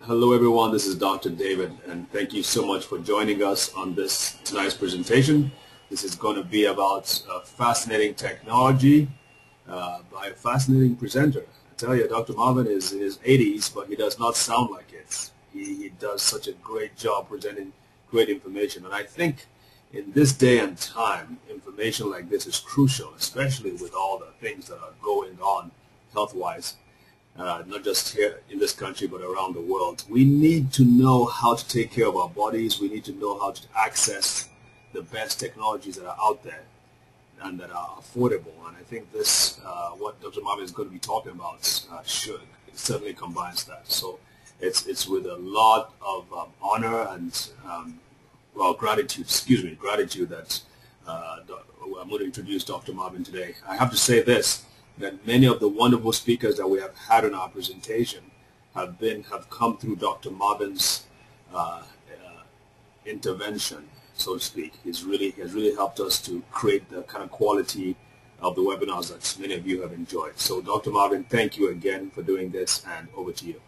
Hello everyone, this is Dr. David and thank you so much for joining us on tonight's presentation. This is going to be about fascinating technology by a fascinating presenter. I tell you, Dr. Marvin is in his 80s, but he does not sound like it. He does such a great job presenting great information, and I think in this day and time, information like this is crucial, especially with all the things that are going on health-wise. Not just here in this country, but around the world. We need to know how to take care of our bodies. We need to know how to access the best technologies that are out there and that are affordable. And I think what Dr. Marvin is going to be talking about, it certainly combines that. So it's with a lot of honor and, gratitude that I'm going to introduce Dr. Marvin today. I have to say this, that many of the wonderful speakers that we have had in our presentation have come through Dr. Marvin's intervention, so to speak. He has really helped us to create the kind of quality of the webinars that many of you have enjoyed. So Dr. Marvin, thank you again for doing this, and over to you.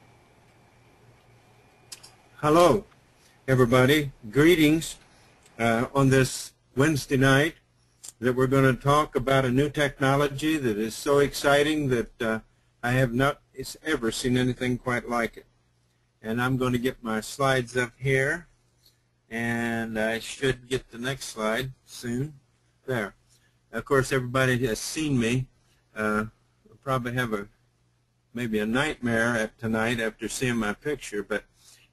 Hello, everybody. Greetings on this Wednesday night, that we're going to talk about a new technology that is so exciting that I have not ever seen anything quite like it. And I'm going to get my slides up here, and I should get the next slide soon. There. Of course, everybody has seen me. I'll probably have maybe a nightmare tonight after seeing my picture. But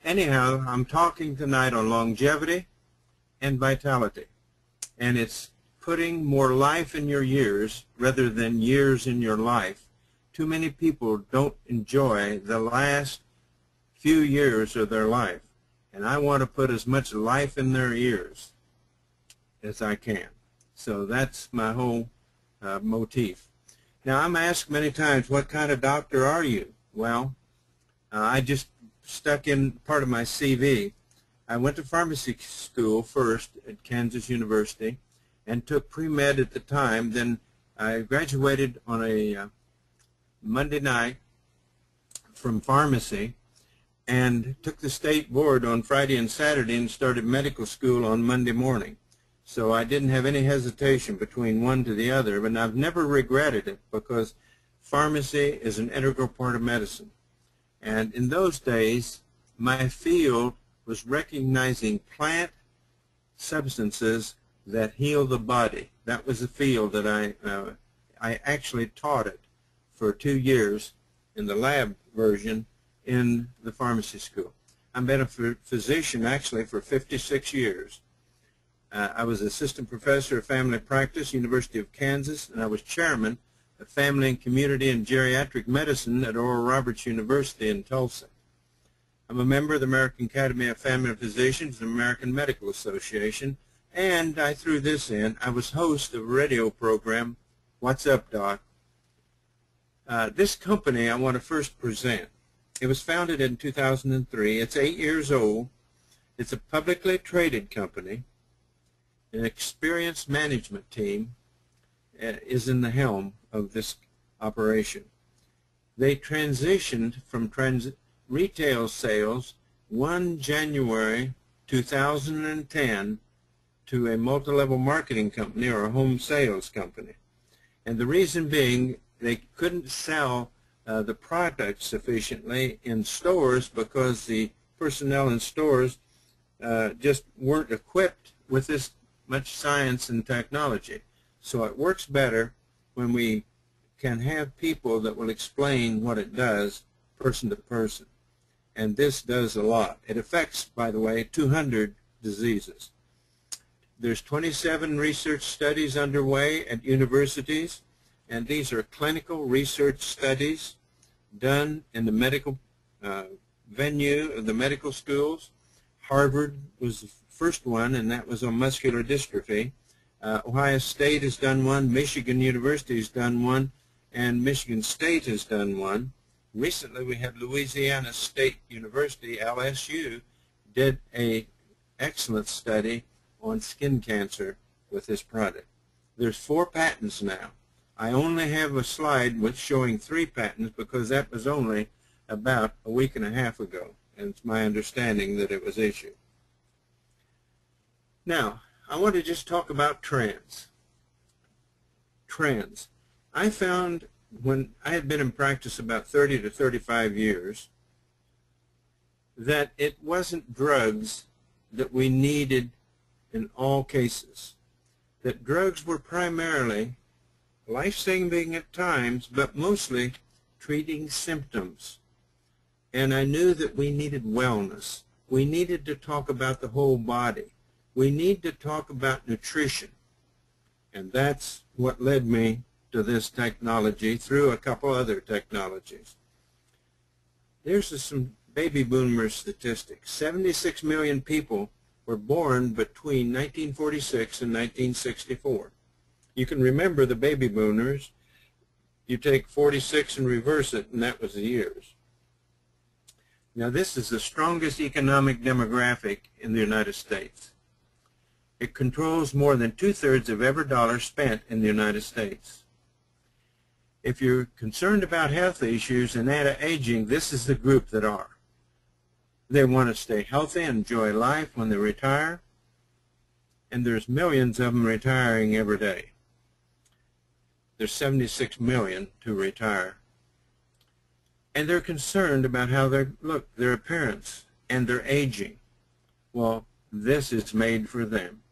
anyhow, I'm talking tonight on longevity and vitality. And it's putting more life in your years rather than years in your life. Too many people don't enjoy the last few years of their life, and I want to put as much life in their years as I can. So that's my whole motif. Now, I'm asked many times, what kind of doctor are you? Well, I just stuck in part of my CV. I went to pharmacy school first at Kansas University and took pre-med at the time. Then I graduated on a Monday night from pharmacy and took the state board on Friday and Saturday and started medical school on Monday morning. So I didn't have any hesitation between one to the other, but I've never regretted it because pharmacy is an integral part of medicine. And in those days, my field was recognizing plant substances that heal the body. That was the field that I actually taught it for 2 years in the lab version in the pharmacy school. I've been a physician actually for 56 years. I was assistant professor of family practice, University of Kansas, and I was chairman of family and community and geriatric medicine at Oral Roberts University in Tulsa. I'm a member of the American Academy of Family Physicians and American Medical Association. And I threw this in. I was host of a radio program, What's Up, Doc? This company I want to first present. It was founded in 2003. It's 8 years old. It's a publicly traded company. An experienced management team is in the helm of this operation. They transitioned from retail sales 1 January 2010 to a multi-level marketing company or a home sales company. And the reason being, they couldn't sell the product sufficiently in stores because the personnel in stores just weren't equipped with this much science and technology. So it works better when we can have people that will explain what it does person to person. And this does a lot. It affects, by the way, 200 diseases. There's 27 research studies underway at universities, and these are clinical research studies done in the medical venue of the medical schools. Harvard was the first one, and that was on muscular dystrophy. Ohio State has done one, Michigan University has done one, and Michigan State has done one. Recently we had Louisiana State University, LSU, did an excellent study on skin cancer with this product. There's 4 patents now. I only have a slide with showing 3 patents because that was only about a week and a half ago. and it's my understanding that it was issued. Now, I want to just talk about trends. Trends. I found when I had been in practice about 30 to 35 years that it wasn't drugs that we needed in all cases. That drugs were primarily life-saving at times, but mostly treating symptoms. And I knew that we needed wellness. We needed to talk about the whole body. We need to talk about nutrition. And that's what led me to this technology through a couple other technologies. There's some baby boomer statistics. 76 million people were born between 1946 and 1964. You can remember the baby boomers. You take 46 and reverse it, and that was the years. Now, this is the strongest economic demographic in the United States. It controls more than 2/3 of every dollar spent in the United States. If you're concerned about health issues and anti-aging, this is the group that are. They want to stay healthy and enjoy life when they retire, and there's millions of them retiring every day. There's 76 million to retire. And they're concerned about how they look, their appearance, and their aging. Well, this is made for them.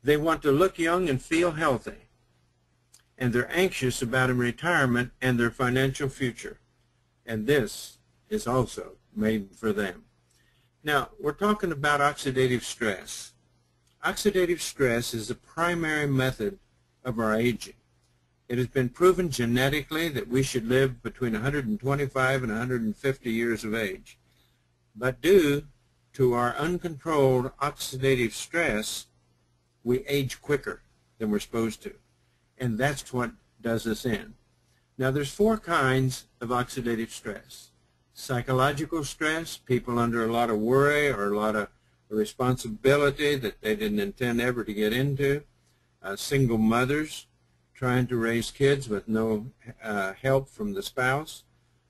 They want to look young and feel healthy, and they're anxious about in retirement and their financial future. And this is also made for them. Now, we're talking about oxidative stress. Oxidative stress is the primary method of our aging. It has been proven genetically that we should live between 125 and 150 years of age. But due to our uncontrolled oxidative stress, we age quicker than we're supposed to. And that's what does us in. Now, there's 4 kinds of oxidative stress. Psychological stress, people under a lot of worry or a lot of responsibility that they didn't intend ever to get into. Single mothers trying to raise kids with no help from the spouse.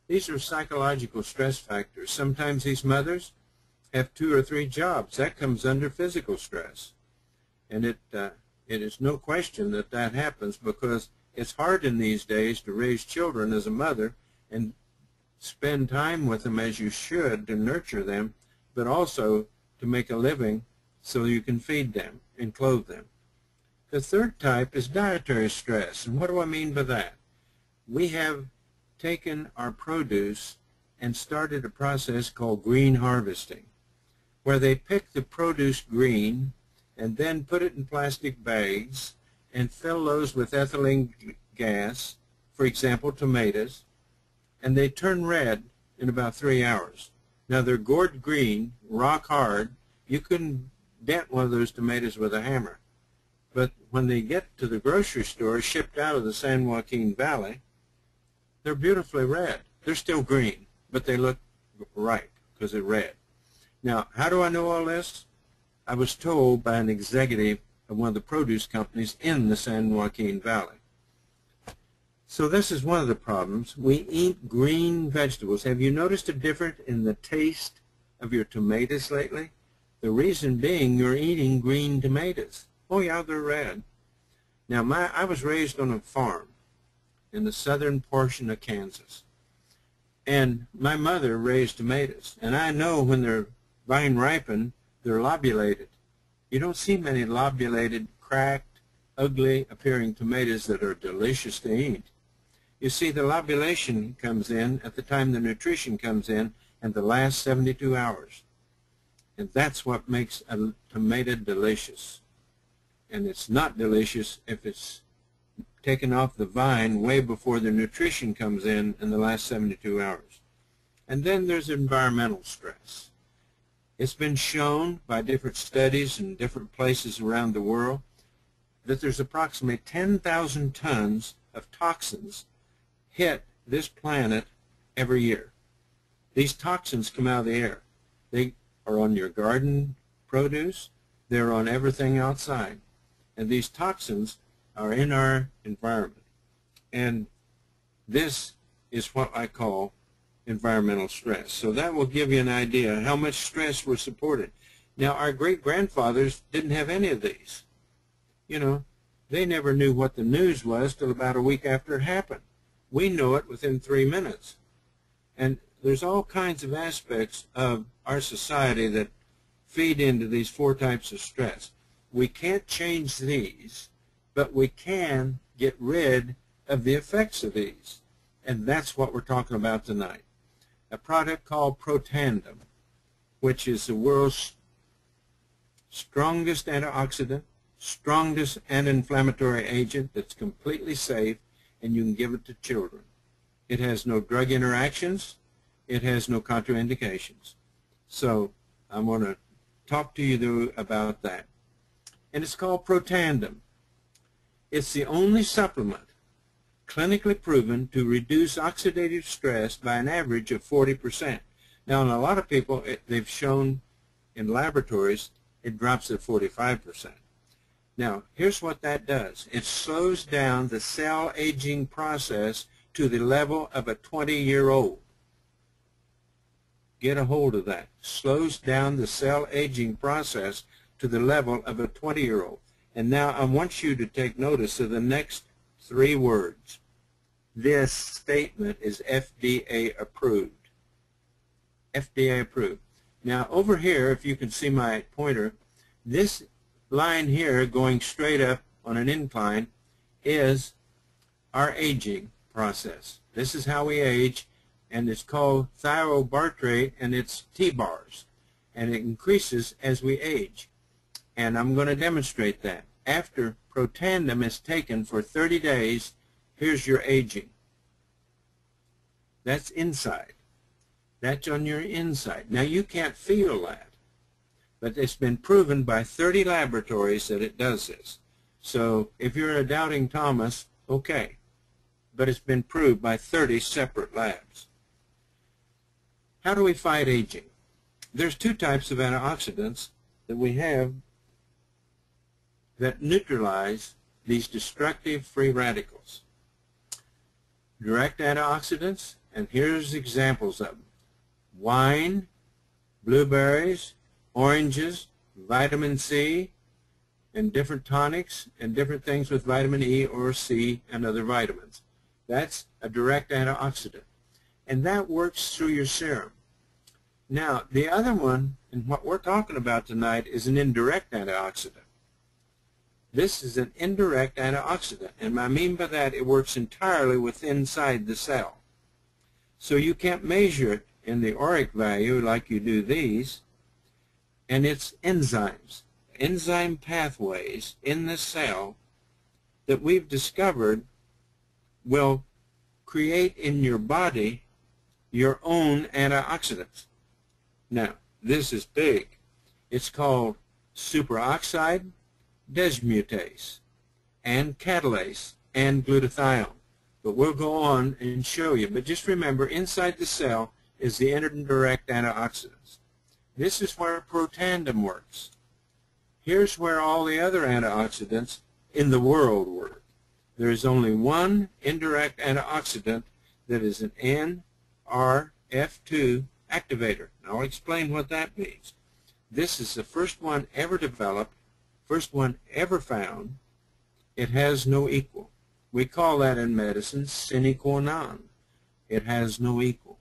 These are psychological stress factors. Sometimes these mothers have 2 or 3 jobs. That comes under physical stress. And it is no question that that happens, because it's hard in these days to raise children as a mother and spend time with them as you should to nurture them, but also to make a living so you can feed them and clothe them. The third type is dietary stress. And what do I mean by that? We have taken our produce and started a process called green harvesting, where they pick the produce green and then put it in plastic bags and fill those with ethylene gas, for example, tomatoes, and they turn red in about 3 hours. Now, they're gourd green, rock hard. You couldn't dent one of those tomatoes with a hammer. But when they get to the grocery store, shipped out of the San Joaquin Valley, they're beautifully red. They're still green, but they look right because they're red. Now, how do I know all this? I was told by an executive of one of the produce companies in the San Joaquin Valley. So this is one of the problems. We eat green vegetables. Have you noticed a difference in the taste of your tomatoes lately? The reason being you're eating green tomatoes. Oh yeah, they're red. Now, I was raised on a farm in the southern portion of Kansas. And my mother raised tomatoes. And I know when they're vine ripened, they're lobulated. You don't see many lobulated, cracked, ugly appearing tomatoes that are delicious to eat. You see, the lobulation comes in at the time the nutrition comes in and the last 72 hours. And that's what makes a tomato delicious. And it's not delicious if it's taken off the vine way before the nutrition comes in the last 72 hours. And then there's environmental stress. It's been shown by different studies in different places around the world that there's approximately 10,000 tons of toxins hit this planet every year. These toxins come out of the air. They are on your garden produce. They're on everything outside. And these toxins are in our environment. And this is what I call environmental stress. So that will give you an idea how much stress we're supported. Now, our great-grandfathers didn't have any of these. You know, they never knew what the news was till about a week after it happened. We know it within 3 minutes. And there's all kinds of aspects of our society that feed into these 4 types of stress. We can't change these, but we can get rid of the effects of these. And that's what we're talking about tonight. A product called Protandim, which is the world's strongest antioxidant, strongest anti-inflammatory agent that's completely safe, and you can give it to children. It has no drug interactions. It has no contraindications. So I'm going to talk to you about that. And it's called Protandim. It's the only supplement clinically proven to reduce oxidative stress by an average of 40%. Now, in a lot of people, they've shown in laboratories it drops at 45%. Now, here's what that does. It slows down the cell aging process to the level of a 20-year-old. Get a hold of that. Slows down the cell aging process to the level of a 20-year-old. And now I want you to take notice of the next 3 words. This statement is FDA approved. FDA approved. Now over here, if you can see my pointer, this line here going straight up on an incline is our aging process. This is how we age, and it's called thiobarbiturate, and it's T-bars, and it increases as we age. And I'm going to demonstrate that. After Protandim is taken for 30 days, here's your aging. That's inside. That's on your inside. Now, you can't feel that, but it's been proven by 30 laboratories that it does this. So if you're a doubting Thomas, okay. But it's been proved by 30 separate labs. How do we fight aging? There's 2 types of antioxidants that we have that neutralize these destructive free radicals. Direct antioxidants, and here's examples of them. Wine, blueberries, oranges, vitamin C, and different tonics, and different things with vitamin E or C and other vitamins. That's a direct antioxidant. And that works through your serum. Now, the other one, and what we're talking about tonight, is an indirect antioxidant. This is an indirect antioxidant, and I mean by that it works entirely inside the cell. So you can't measure it in the auric value like you do these, and it's enzymes, enzyme pathways in the cell that we've discovered will create in your body your own antioxidants. Now, this is big. It's called superoxide dismutase and catalase and glutathione. But we'll go on and show you. But just remember, inside the cell is the indirect antioxidants. This is where Protandim works. Here's where all the other antioxidants in the world work. There is only one indirect antioxidant that is an NRF2 activator. Now, I'll explain what that means. This is the first one ever developed, first one ever found. It has no equal. We call that in medicine sine qua non. It has no equal.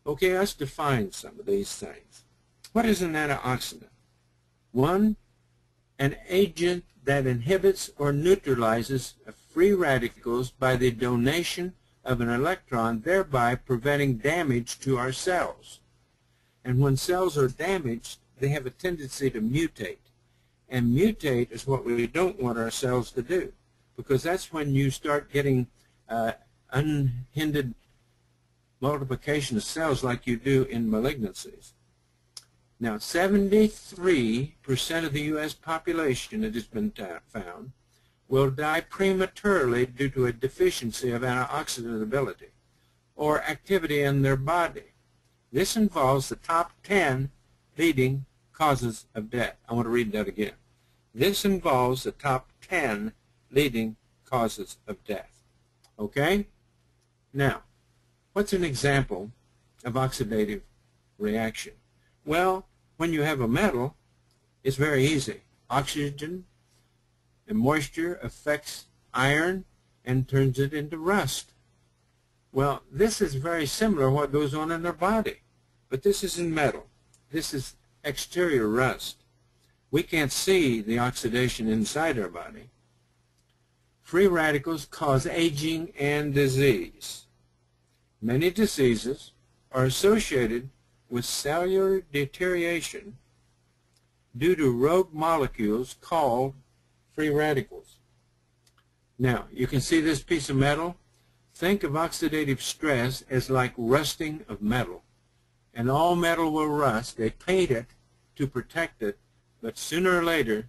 Okay, let's define some of these things. What is an antioxidant? One, an agent that inhibits or neutralizes free radicals by the donation of an electron, thereby preventing damage to our cells. And when cells are damaged, they have a tendency to mutate. And mutate is what we don't want our cells to do, because that's when you start getting unhindered multiplication of cells like you do in malignancies. Now, 73% of the U.S. population, it has been found, will die prematurely due to a deficiency of antioxidant ability or activity in their body. This involves the top 10 leading causes of death. I want to read that again. This involves the top 10 leading causes of death. Okay? Now, What's an example of oxidative reaction? Well, when you have a metal, it's very easy. Oxygen and moisture affects iron and turns it into rust. Well, this is very similar to what goes on in our body, but this is in metal. This is exterior rust. We can't see the oxidation inside our body. Free radicals cause aging and disease. Many diseases are associated with cellular deterioration due to rogue molecules called free radicals. Now, you can see this piece of metal. Think of oxidative stress as like rusting of metal. And all metal will rust. They paint it to protect it, but sooner or later,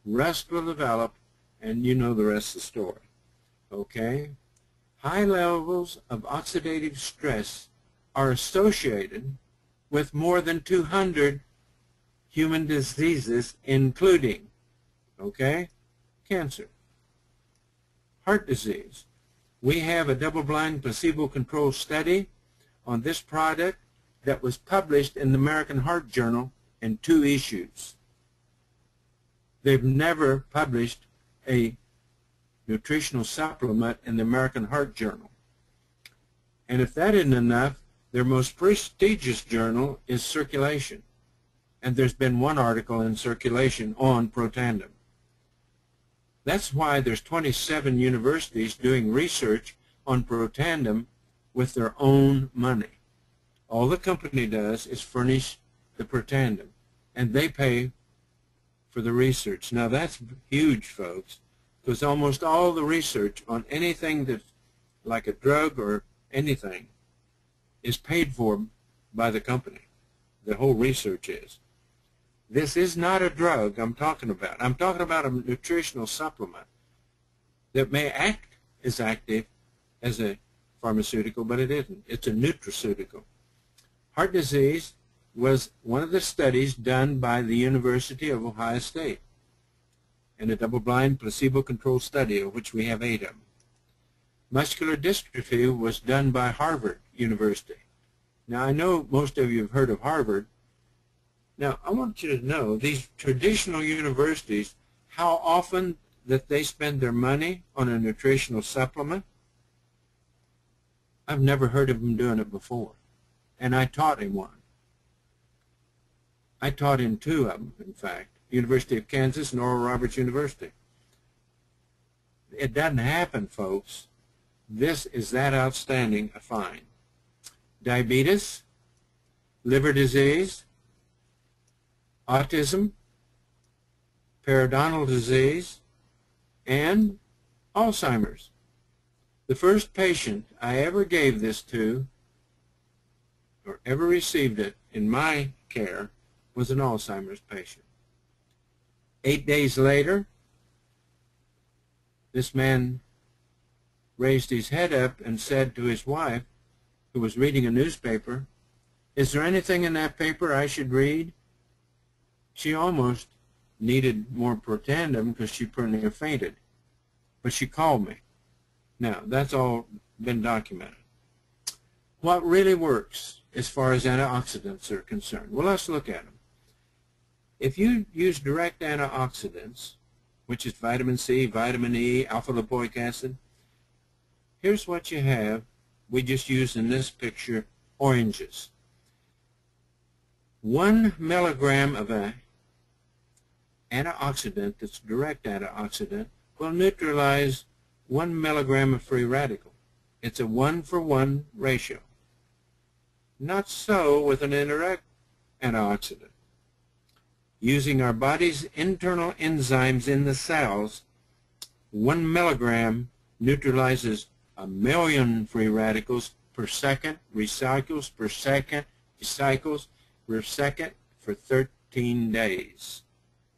rust will develop, and you know the rest of the story. Okay? High levels of oxidative stress are associated with more than 200 human diseases, including, okay, cancer, heart disease. We have a double-blind placebo-controlled study on this product that was published in the American Heart Journal in 2 issues. They've never published a nutritional supplement in the American Heart Journal. And if that isn't enough, their most prestigious journal is Circulation. And there's been 1 article in Circulation on Protandim. That's why there's 27 universities doing research on Protandim with their own money. All the company does is furnish the Protandim, and they pay for the research. Now that's huge, folks, because almost all the research on anything that's like a drug or anything is paid for by the company. The whole research is. This is not a drug I'm talking about. I'm talking about a nutritional supplement that may act as active as a pharmaceutical, but it isn't. It's a nutraceutical. Heart disease was one of the studies done by the University of Ohio State in a double-blind placebo-controlled study, of which we have 8 of them. Muscular dystrophy was done by Harvard University. Now, I know most of you have heard of Harvard. Now, I want you to know these traditional universities, how often that they spend their money on a nutritional supplement. I've never heard of them doing it before. And I taught in one. I taught in 2 of them, in fact, University of Kansas and Oral Roberts University. It doesn't happen, folks. This is that outstanding a find. Diabetes, liver disease, autism, periodontal disease, and Alzheimer's. The first patient I ever gave this to or ever received it in my care was an Alzheimer's patient. 8 days later, this man raised his head up and said to his wife, who was reading a newspaper, "Is there anything in that paper I should read?" She almost needed more Protandim because she pretty near fainted. But she called me. Now, that's all been documented. What really works as far as antioxidants are concerned? Well, let's look at them. If you use direct antioxidants, which is vitamin C, vitamin E, alpha-lipoic acid, here's what you have. We just use in this picture oranges. 1 milligram of an antioxidant that's direct antioxidant will neutralize 1 milligram of free radical. It's a 1-for-1 ratio. Not so with an indirect antioxidant. Using our body's internal enzymes in the cells, 1 milligram neutralizes 1,000,000 free radicals per second, recycles per second, recycles per second for 13 days.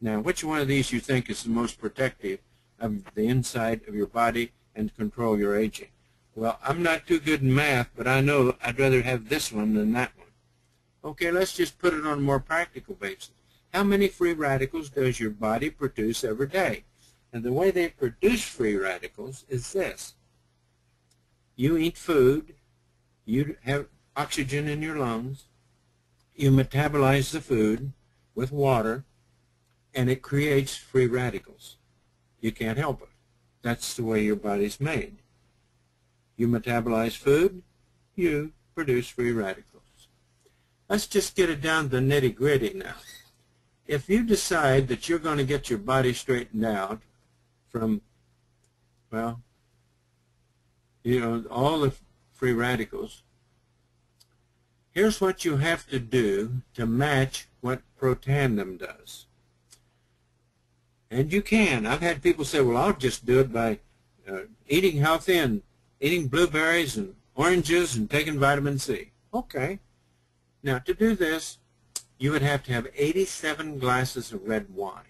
Now, which one of these you think is the most protective of the inside of your body and control your aging? Well, I'm not too good in math, but I know I'd rather have this one than that one. Okay, let's just put it on a more practical basis. How many free radicals does your body produce every day? And the way they produce free radicals is this. You eat food, You have oxygen in your lungs, you metabolize the food with water, and it creates free radicals. You can't help it. That's the way your body's made. You metabolize food, you produce free radicals. Let's just get it down to the nitty-gritty now. If you decide that you're going to get your body straightened out from, well, all the free radicals, here's what you have to do to match what Protandim does. And you can. I've had people say, well, I'll just do it by eating healthy and eating blueberries and oranges and taking vitamin C. Okay. Now, to do this, you would have to have 87 glasses of red wine.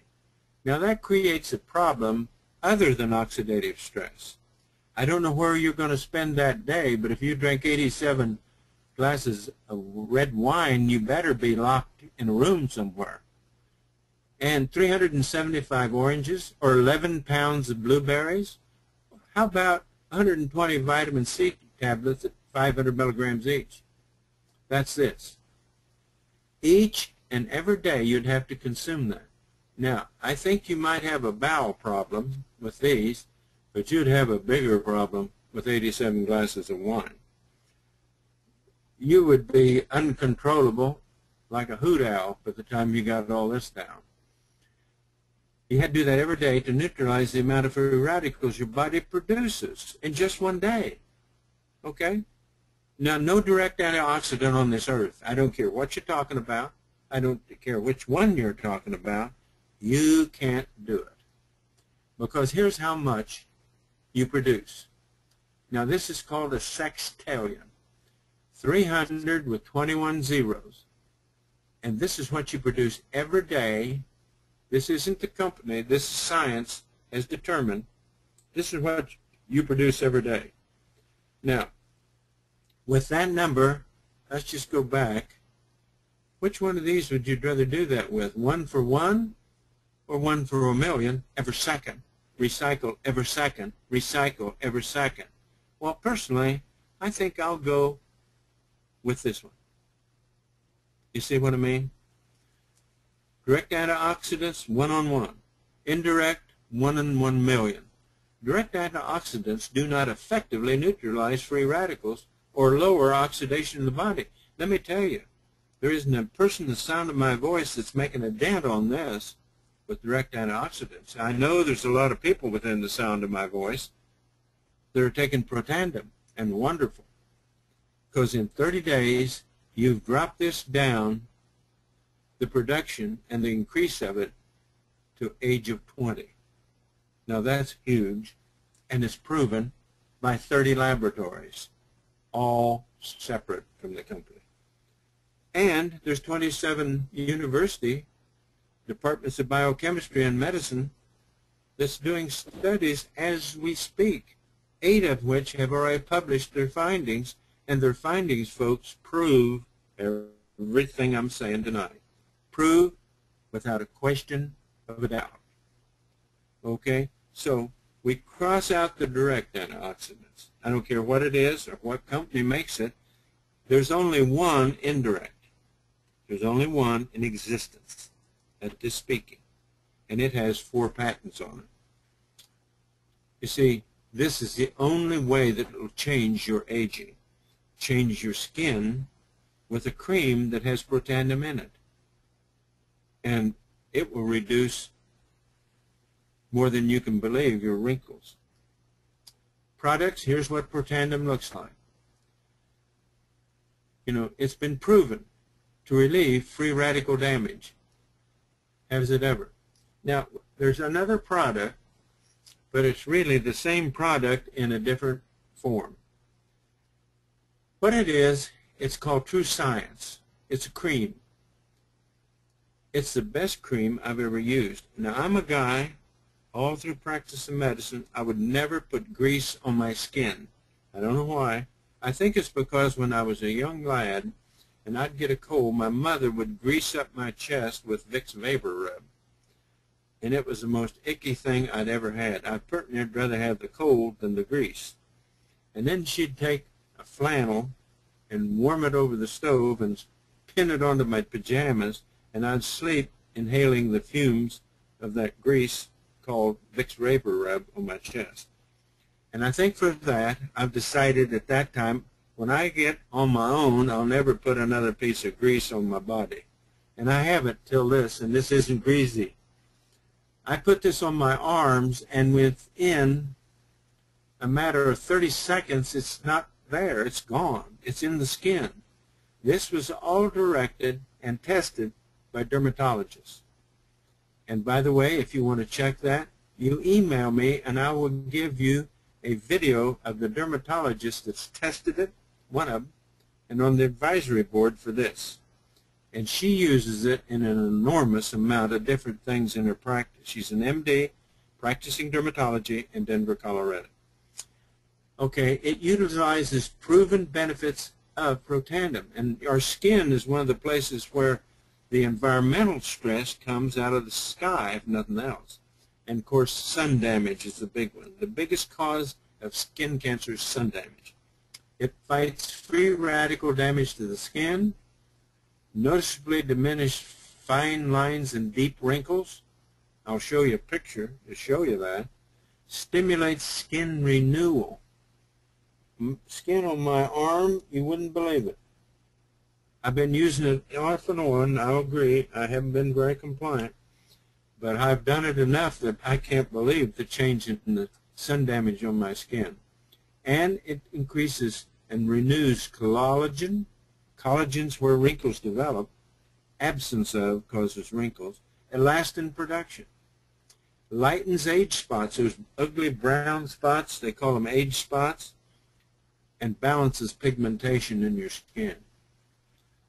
Now, that creates a problem other than oxidative stress. I don't know where you're going to spend that day, but if you drink 87 glasses of red wine, you better be locked in a room somewhere. And 375 oranges or 11 pounds of blueberries. How about 120 vitamin C tablets at 500 milligrams each? That's this. Each and every day you'd have to consume that. Now, I think you might have a bowel problem with these, but you'd have a bigger problem with 87 glasses of wine. You would be uncontrollable like a hoot owl by the time you got all this down. You had to do that every day to neutralize the amount of free radicals your body produces in just one day. Okay? Now, no direct antioxidant on this earth. I don't care what you're talking about. I don't care which one you're talking about. You can't do it. Because here's how much you produce. Now, this is called a sextillion. 300 with 21 zeros. And this is what you produce every day. This isn't the company. This is science has determined. This is what you produce every day. Now, with that number, let's just go back. Which one of these would you rather do that with? 1 for 1 or 1 for a million every second? Recycle every second. Recycle every second. Well, personally, I think I'll go with this one. You see what I mean? Direct antioxidants, 1 on 1. Indirect, 1 in 1 million. Direct antioxidants do not effectively neutralize free radicals or lower oxidation in the body. Let me tell you, there isn't a person the sound of my voice that's making a dent on this with direct antioxidants. I know there's a lot of people within the sound of my voice that are taking Protandim, and wonderful. Because in 30 days, you've dropped this down, the production and the increase of it, to age of 20. Now that's huge, and it's proven by 30 laboratories, all separate from the company. And there's 27 university departments of biochemistry and medicine that's doing studies as we speak, 8 of which have already published their findings, and their findings, folks, prove everything I'm saying tonight. Prove without a question of a doubt. Okay? So we cross out the direct antioxidants. I don't care what it is or what company makes it. There's only one indirect. There's only one in existence at this speaking, and it has 4 patents on it. You see, this is the only way that it will change your aging, change your skin with a cream that has Protandim in it. And it will reduce more than you can believe your wrinkles. Products, here's what Protandim looks like. You know, it's been proven to relieve free radical damage. Has it ever? Now, there's another product, but it's really the same product in a different form. What it is, it's called True Science. It's a cream. It's the best cream I've ever used. Now, I'm a guy, all through practice of medicine, I would never put grease on my skin. I don't know why. I think it's because when I was a young lad and I'd get a cold, my mother would grease up my chest with Vicks Vapor Rub. And it was the most icky thing I'd ever had. I personally would rather have the cold than the grease. And then she'd take a flannel and warm it over the stove and pin it onto my pajamas, and I'd sleep inhaling the fumes of that grease called Vicks Vapor Rub on my chest. And I think for that, I've decided at that time, when I get on my own, I'll never put another piece of grease on my body. And I haven't till this, and this isn't greasy. I put this on my arms, and within a matter of 30 seconds, it's not there. It's gone. It's in the skin. This was all directed and tested by dermatologists. And by the way, if you want to check that, you email me, and I will give you a video of the dermatologist that's tested it, one of them, and on the advisory board for this. And she uses it in an enormous amount of different things in her practice. She's an MD practicing dermatology in Denver, Colorado. Okay, it utilizes proven benefits of Protandim. And our skin is one of the places where the environmental stress comes out of the sky, if nothing else. And, of course, sun damage is the big one. The biggest cause of skin cancer is sun damage. It fights free radical damage to the skin, noticeably diminished fine lines and deep wrinkles. I'll show you a picture to show you that. Stimulates skin renewal. Skin on my arm, you wouldn't believe it. I've been using it off and on. I'll agree. I haven't been very compliant. But I've done it enough that I can't believe the change in the sun damage on my skin. And it increases and renews collagen. Collagen's where wrinkles develop. Absence of causes wrinkles. Elastin production. Lightens age spots. Those ugly brown spots, they call them age spots. And balances pigmentation in your skin.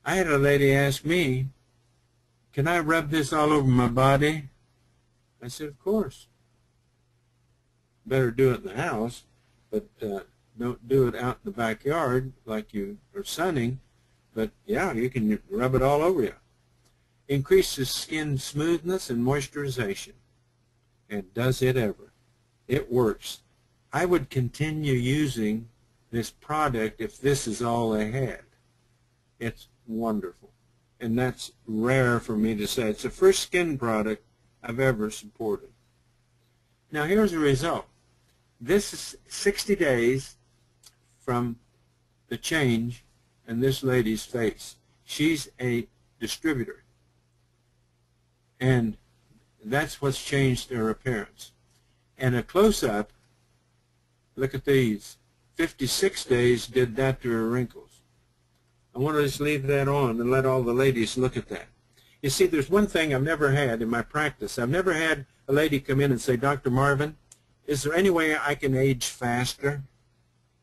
I had a lady ask me, can I rub this all over my body? I said, of course. Better do it in the house, but don't do it out in the backyard like you are sunning. But yeah, you can rub it all over you. Increases skin smoothness and moisturization. And does it ever? It works. I would continue using this product if this is all they had. It's wonderful. And that's rare for me to say. It's the first skin product I've ever supported. Now here's the result. This is 60 days from the change in this lady's face. She's a distributor. And that's what's changed her appearance. And a close-up, look at these. 56 days did that to her wrinkles. I want to just leave that on and let all the ladies look at that. You see, there's one thing I've never had in my practice. I've never had a lady come in and say, Dr. Marvin, is there any way I can age faster?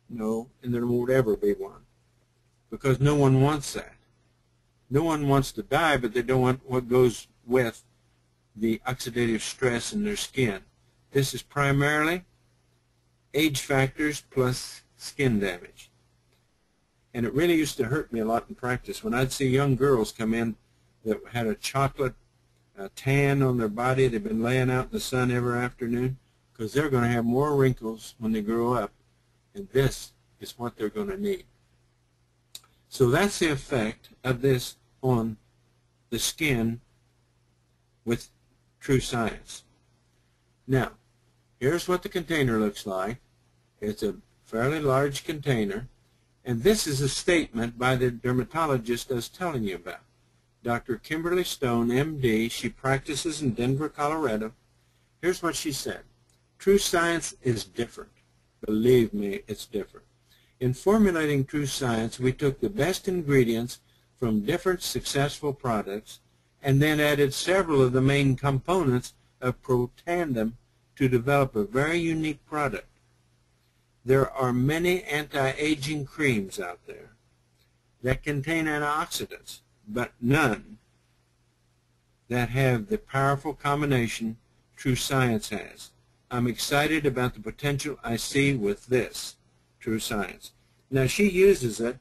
No, and there won't ever be one. Because no one wants that. No one wants to die, but they don't want what goes with the oxidative stress in their skin. This is primarily age factors plus skin damage. And it really used to hurt me a lot in practice when I'd see young girls come in that had a chocolate tan on their body. They've been laying out in the sun every afternoon because they're going to have more wrinkles when they grow up. And this is what they're going to need. So that's the effect of this on the skin with true science. Now, here's what the container looks like. It's a fairly large container. And this is a statement by the dermatologist I was telling you about. Dr. Kimberly Stone, MD. She practices in Denver, Colorado. Here's what she said. True science is different. Believe me, it's different. In formulating true science, we took the best ingredients from different successful products and then added several of the main components of Protandim to develop a very unique product. There are many anti-aging creams out there that contain antioxidants, but none that have the powerful combination true science has. I'm excited about the potential I see with this true science. Now, she uses it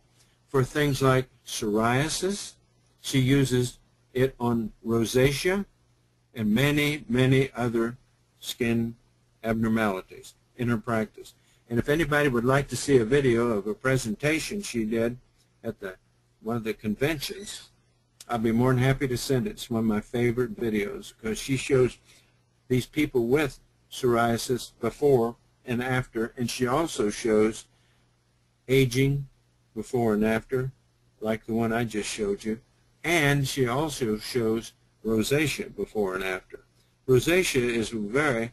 for things like psoriasis. She uses it on rosacea and many, many other skin abnormalities in her practice. And if anybody would like to see a video of a presentation she did at one of the conventions, I'll be more than happy to send it. It's one of my favorite videos because she shows these people with psoriasis before and after, and she also shows aging before and after, like the one I just showed you, and she also shows rosacea before and after. Rosacea is very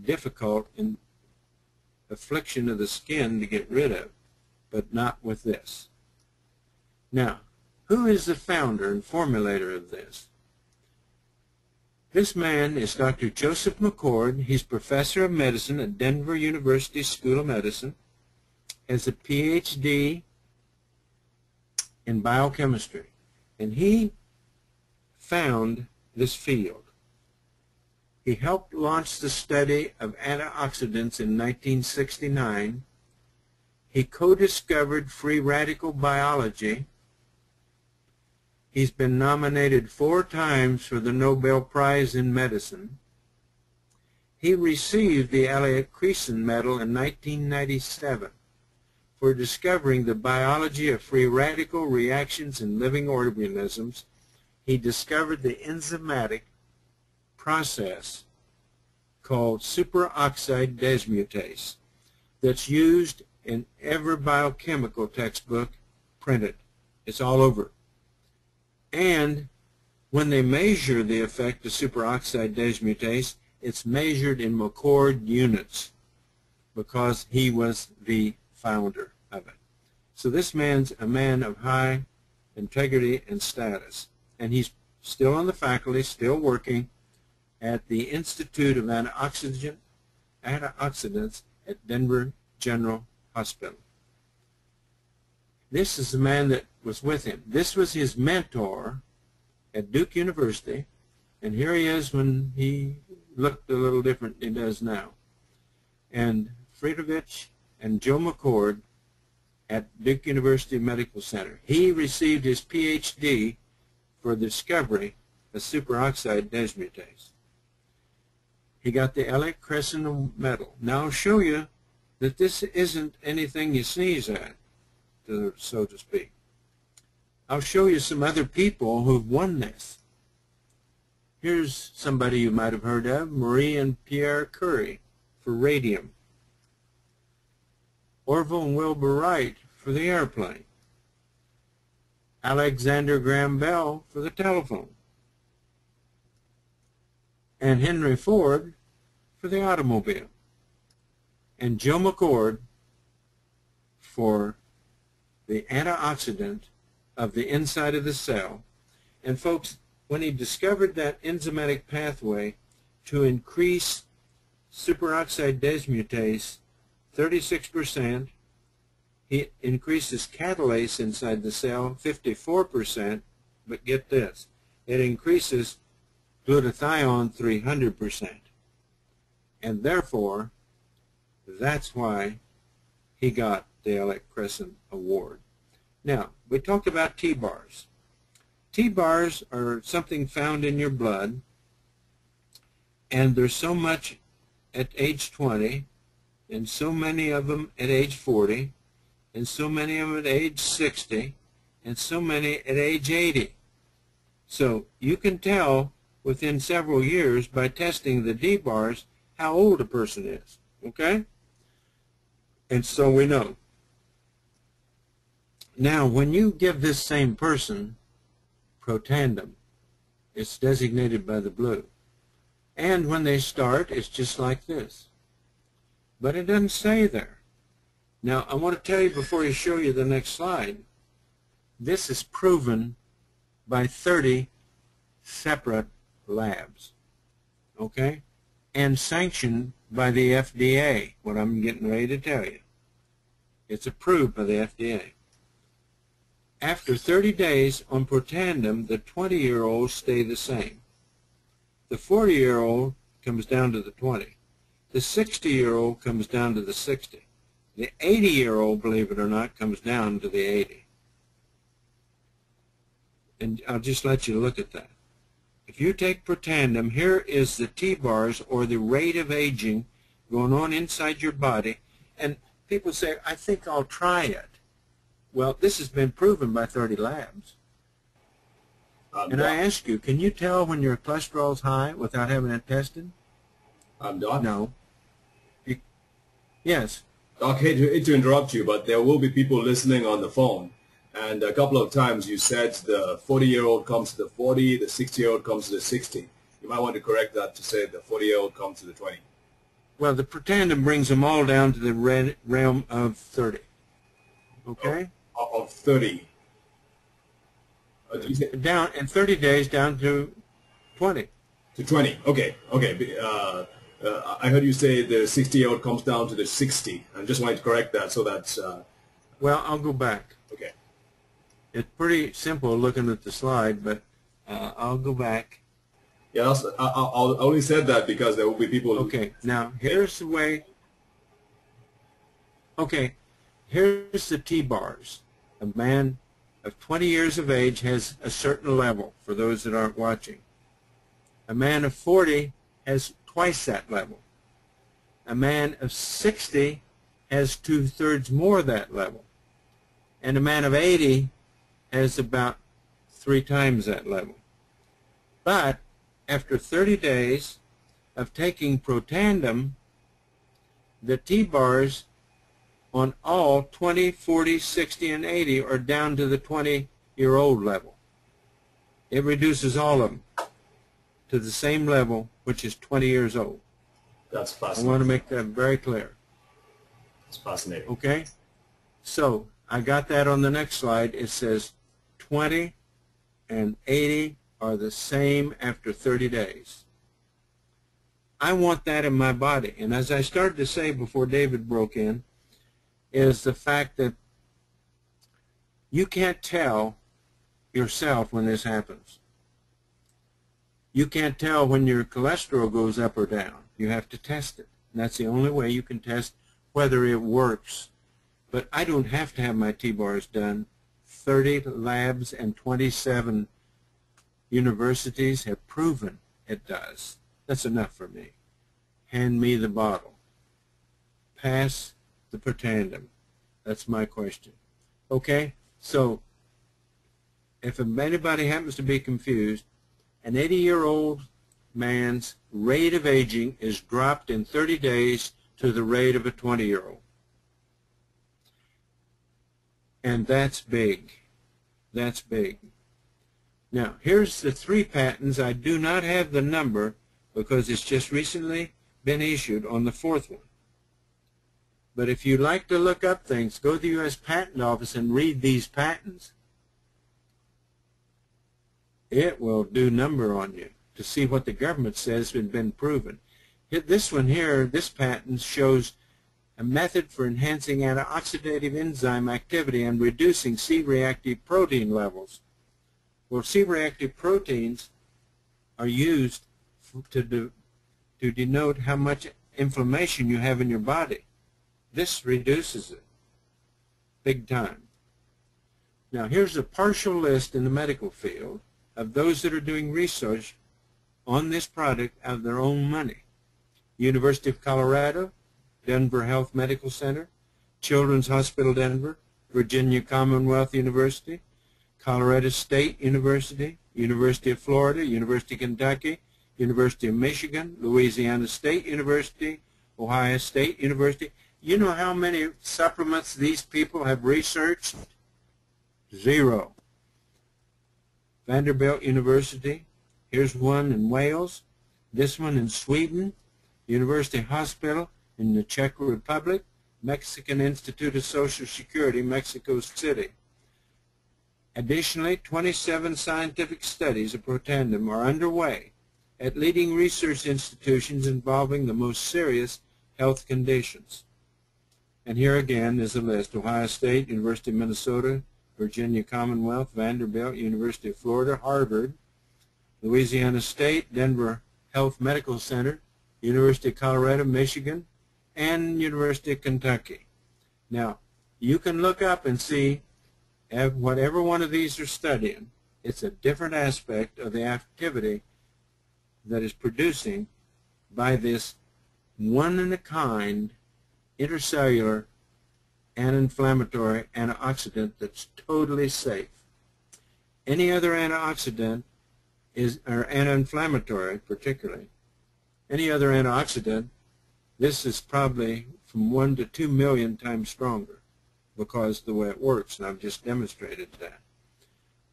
difficult in affliction of the skin to get rid of, but not with this. Now, who is the founder and formulator of this? This man is Dr. Joseph McCord. He's professor of medicine at Denver University School of Medicine, has a PhD in biochemistry, and he found this field. He helped launch the study of antioxidants in 1969. He co-discovered free radical biology. He's been nominated 4 times for the Nobel Prize in Medicine. He received the Elliott Creason Medal in 1997 for discovering the biology of free radical reactions in living organisms. He discovered the enzymatic process called superoxide dismutase that's used in every biochemical textbook printed. It's all over. And when they measure the effect of superoxide dismutase, it's measured in McCord units because he was the founder of it. So this man's a man of high integrity and status, and he's still on the faculty, still working at the Institute of Antioxidants at Denver General Hospital. This is the man that was with him. This was his mentor at Duke University, and here he is when he looked a little different than he does now. And Friedrich and Joe McCord at Duke University Medical Center. He received his PhD for the discovery of superoxide dismutase. He got the Elliott Creason Medal. Now I'll show you that this isn't anything you sneeze at, so to speak. I'll show you some other people who've won this. Here's somebody you might have heard of, Marie and Pierre Curie for radium. Orville and Wilbur Wright for the airplane. Alexander Graham Bell for the telephone. And Henry Ford for the automobile. And Joe McCord for the antioxidant of the inside of the cell. And folks, when he discovered that enzymatic pathway to increase superoxide dismutase 36%, he increases catalase inside the cell 54%, but get this, it increases glutathione 300%. And therefore, that's why he got the Elliott Creason Award. Now, we talked about T-bars. T-bars are something found in your blood, and there's so much at age 20, and so many of them at age 40, and so many of them at age 60, and so many at age 80. So you can tell within several years by testing the D-bars how old a person is, okay? And so we know. Now, when you give this same person Protandim, it's designated by the blue. And when they start, it's just like this. But it doesn't stay there. Now, I want to tell you before I show you the next slide, this is proven by 30 separate labs, okay? And sanctioned by the FDA, what I'm getting ready to tell you. It's approved by the FDA. After 30 days on Protandim, the 20-year-olds stay the same. The 40-year-old comes down to the 20. The 60-year-old comes down to the 60. The 80-year-old, believe it or not, comes down to the 80. And I'll just let you look at that. If you take Protandim, here is the T-bars, or the rate of aging going on inside your body. And people say, I think I'll try it. Well, this has been proven by 30 labs. And I ask you, can you tell when your cholesterol's high without having it tested? Doc? No. Yes. Doc, hate to interrupt you, but there will be people listening on the phone. And a couple of times you said the 40-year-old comes to the 40, the 60-year-old comes to the 60. You might want to correct that to say the 40-year-old comes to the 20. Well, the Protandim brings them all down to the realm of 30. Okay? Of 30. Down in 30 days down to 20. To 20. Okay. Okay. I heard you say the 60-year-old comes down to the 60. I just wanted to correct that so that's... Well, I'll go back. Okay. It's pretty simple looking at the slide, but I'll go back. Yeah, I only said that because there will be people... Okay, now here's the way... Okay, here's the T-bars. A man of 20 years of age has a certain level, for those that aren't watching. A man of 40 has twice that level. A man of 60 has 2/3 more that level. And a man of 80 has about 3 times that level. But after 30 days of taking Protandim, the T-bars on all 20, 40, 60, and 80 are down to the 20-year-old level. It reduces all of them to the same level, which is 20 years old. That's fascinating. I want to make that very clear. It's fascinating. Okay? So I got that on the next slide. It says 20 and 80 are the same after 30 days. I want that in my body. And as I started to say before David broke in, is the fact that you can't tell yourself when this happens. You can't tell when your cholesterol goes up or down. You have to test it. And that's the only way you can test whether it works. But I don't have to have my T-bars done. 30 labs and 27 universities have proven it does. That's enough for me. Hand me the bottle. Pass the Protandim. That's my question. Okay? So, if anybody happens to be confused, an 80-year-old man's rate of aging is dropped in 30 days to the rate of a 20-year-old. And that's big. That's big. Now, here's the 3 patents. I do not have the number because it's just recently been issued on the 4th one. But if you like to look up things, go to the U.S. Patent Office and read these patents. It will do number on you to see what the government says has been proven. This one here, this patent shows a method for enhancing antioxidative enzyme activity and reducing C-reactive protein levels. Well, C-reactive proteins are used to denote how much inflammation you have in your body. This reduces it big time. Now, here's a partial list in the medical field of those that are doing research on this product out of their own money. University of Colorado, Denver Health Medical Center, Children's Hospital Denver, Virginia Commonwealth University, Colorado State University, University of Florida, University of Kentucky, University of Michigan, Louisiana State University, Ohio State University. You know how many supplements these people have researched? 0. Vanderbilt University, here's one in Wales, this one in Sweden, University Hospital in the Czech Republic, Mexican Institute of Social Security, Mexico City. Additionally, 27 scientific studies of Protandim are underway at leading research institutions involving the most serious health conditions. And here again is a list: Ohio State, University of Minnesota, Virginia Commonwealth, Vanderbilt, University of Florida, Harvard, Louisiana State, Denver Health Medical Center, University of Colorado, Michigan, and University of Kentucky. Now, you can look up and see whatever one of these are studying. It's a different aspect of the activity that is producing by this one-in-a-kind intercellular anti-inflammatory antioxidant that's totally safe. Any other antioxidant or anti-inflammatory particularly, any other antioxidant, this is probably from 1 to 2 million times stronger because of the way it works, and I've just demonstrated that.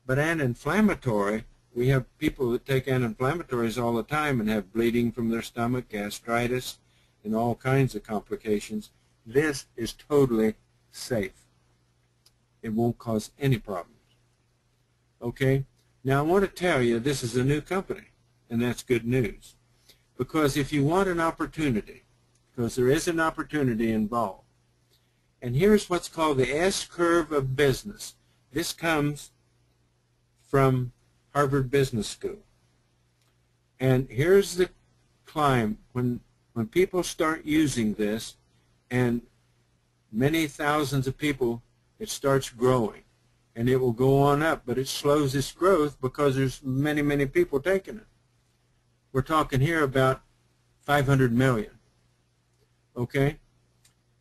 But anti-inflammatory, we have people that take anti-inflammatories all the time and have bleeding from their stomach, gastritis, and all kinds of complications. This is totally safe. It won't cause any problems. Okay? Now I want to tell you this is a new company, and that's good news. Because if you want an opportunity, because there is an opportunity involved, and here's what's called the S-curve of business. This comes from Harvard Business School. And here's the climb. When people start using this, and many thousands of people, it starts growing. And it will go on up, but it slows its growth because there's many, many people taking it. We're talking here about 500 million. Okay?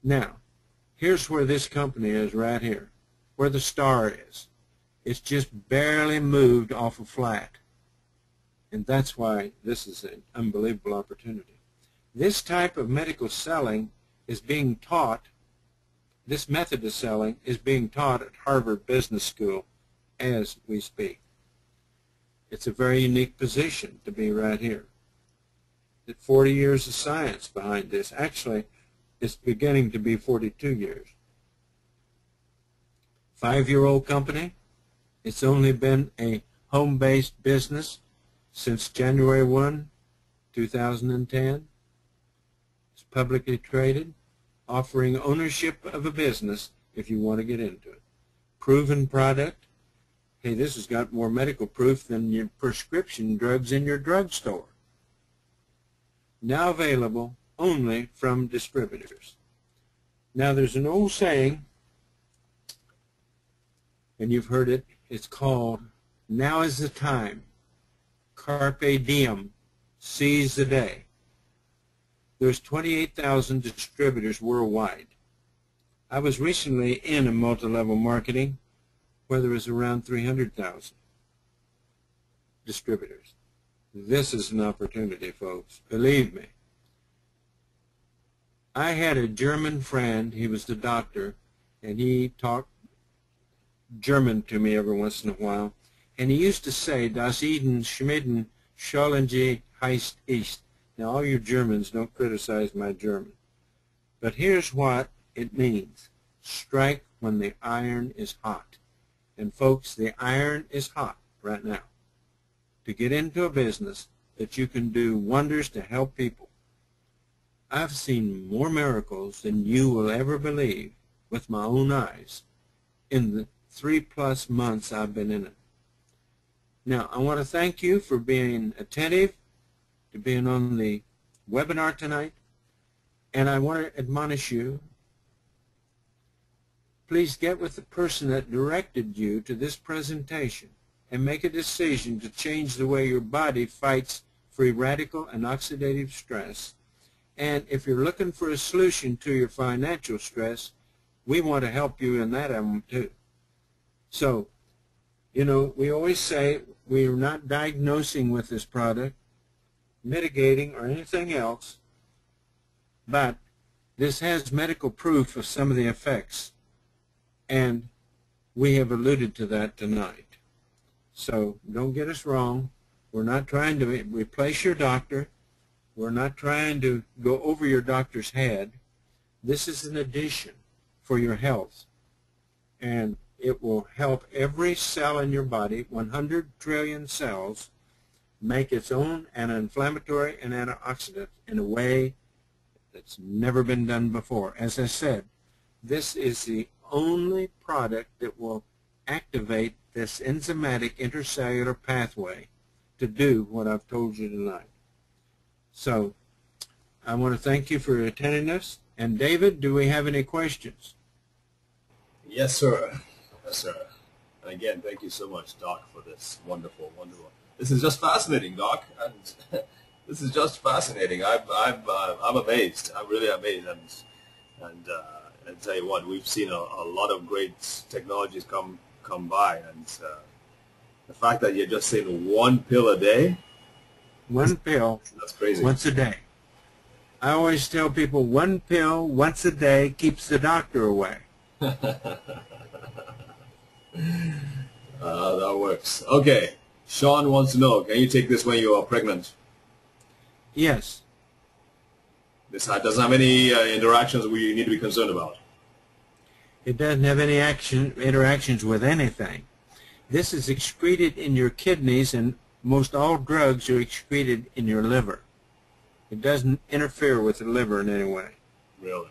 Now, here's where this company is right here, where the star is. It's just barely moved off a flat. And that's why this is an unbelievable opportunity. This type of medical selling is being taught, this method of selling is being taught at Harvard Business School as we speak. It's a very unique position to be right here. 40 years of science behind this. Actually, it's beginning to be 42 years. 5-year-old company. It's only been a home-based business since January 1, 2010. It's publicly traded, offering ownership of a business if you want to get into it. Proven product. Hey, this has got more medical proof than your prescription drugs in your drugstore. Now available only from distributors. Now there's an old saying, and you've heard it, it's called, now is the time, carpe diem, seize the day. There's 28,000 distributors worldwide. I was recently in a multi-level marketing where there was around 300,000 distributors. This is an opportunity, folks. Believe me. I had a German friend, he was the doctor, and he talked German to me every once in a while, and he used to say, Das Eden Schmiden Schollenje heißt ich. Now all you Germans don't criticize my German. But here's what it means. Strike when the iron is hot. And folks, the iron is hot right now to get into a business that you can do wonders to help people. I've seen more miracles than you will ever believe with my own eyes in the 3+ months I've been in it. Now, I want to thank you for being attentive to being on the webinar tonight, and I want to admonish you, please get with the person that directed you to this presentation and make a decision to change the way your body fights free radical and oxidative stress. And if you're looking for a solution to your financial stress, we want to help you in that element too. So, you know, we always say we're not diagnosing with this product, mitigating, or anything else, but this has medical proof of some of the effects, and we have alluded to that tonight. So don't get us wrong. We're not trying to replace your doctor. We're not trying to go over your doctor's head. This is an addition for your health, and it will help every cell in your body, 100 trillion cells, make its own anti-inflammatory and antioxidant in a way that's never been done before. As I said, this is the only product that will activate this enzymatic intercellular pathway to do what I've told you tonight. So I want to thank you for attending us. And David, do we have any questions? Yes, sir. Yes, sir. And again, thank you so much, Doc, for this wonderful, wonderful. This is just fascinating, Doc. And this is just fascinating. I'm amazed. I'm really amazed. And And tell you what, we've seen a lot of great technologies come by, and the fact that you're just saying one pill a day, One pill, that's crazy. once a day. I always tell people 1 pill once a day keeps the doctor away. That works. Okay, Sean wants to know, can you take this when you are pregnant? Yes. This doesn't have any interactions we need to be concerned about. It doesn't have any interactions with anything. This is excreted in your kidneys, and most all drugs are excreted in your liver. It doesn't interfere with the liver in any way. Really?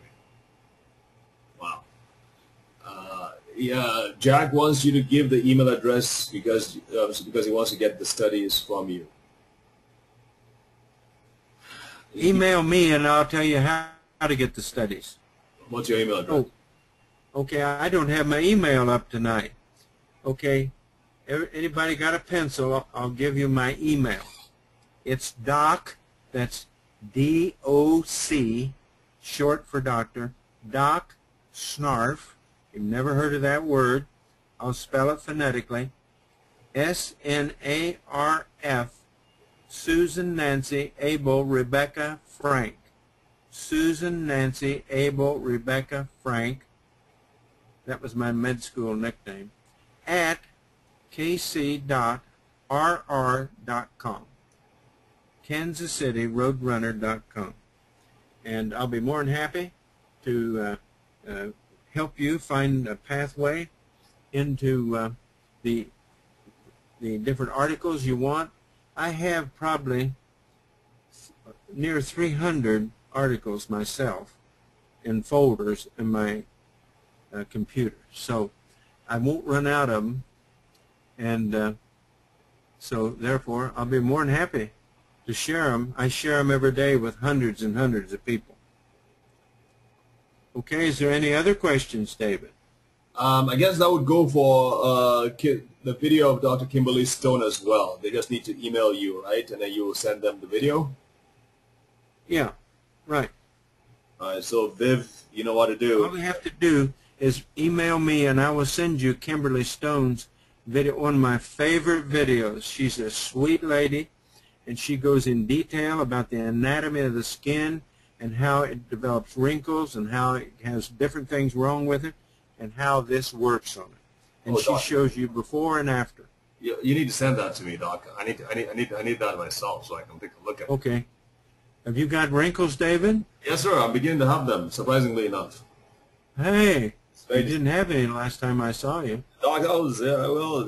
Wow. Yeah, Jack wants you to give the email address because he wants to get the studies from you. Email me and I'll tell you how to get the studies. What's your email address? Oh, okay, I don't have my email up tonight. Okay, anybody got a pencil? I'll give you my email. It's Doc, that's D-O-C, short for doctor, Doc Snarf. You've never heard of that word. I'll spell it phonetically. S-N-A-R-F, Susan, Nancy, Abel, Rebecca, Frank. Susan, Nancy, Abel, Rebecca, Frank. That was my med school nickname. At kc.rr.com. KansasCityRoadrunner.com. And I'll be more than happy to help you find a pathway into the different articles you want. I have probably near 300 articles myself in folders in my computer, so I won't run out of them, and so therefore I'll be more than happy to share them. I share them every day with hundreds and hundreds of people. Okay, is there any other questions, David? I guess that would go for the video of Dr. Kimberly Stone as well. They just need to email you, right? And then you will send them the video? Yeah, right. All right, so Viv, you know what to do. All they have to do is email me and I will send you Kimberly Stone's video, one of my favorite videos. She's a sweet lady, and she goes in detail about the anatomy of the skin and how it develops wrinkles and how it has different things wrong with it and how this works on it. And she shows you before and after. You need to send that to me, Doc. I need that myself so I can take a look at it. Okay. Have you got wrinkles, David? Yes, sir. I'm beginning to have them, surprisingly enough. Hey, you didn't have any last time I saw you. Doc, I was well.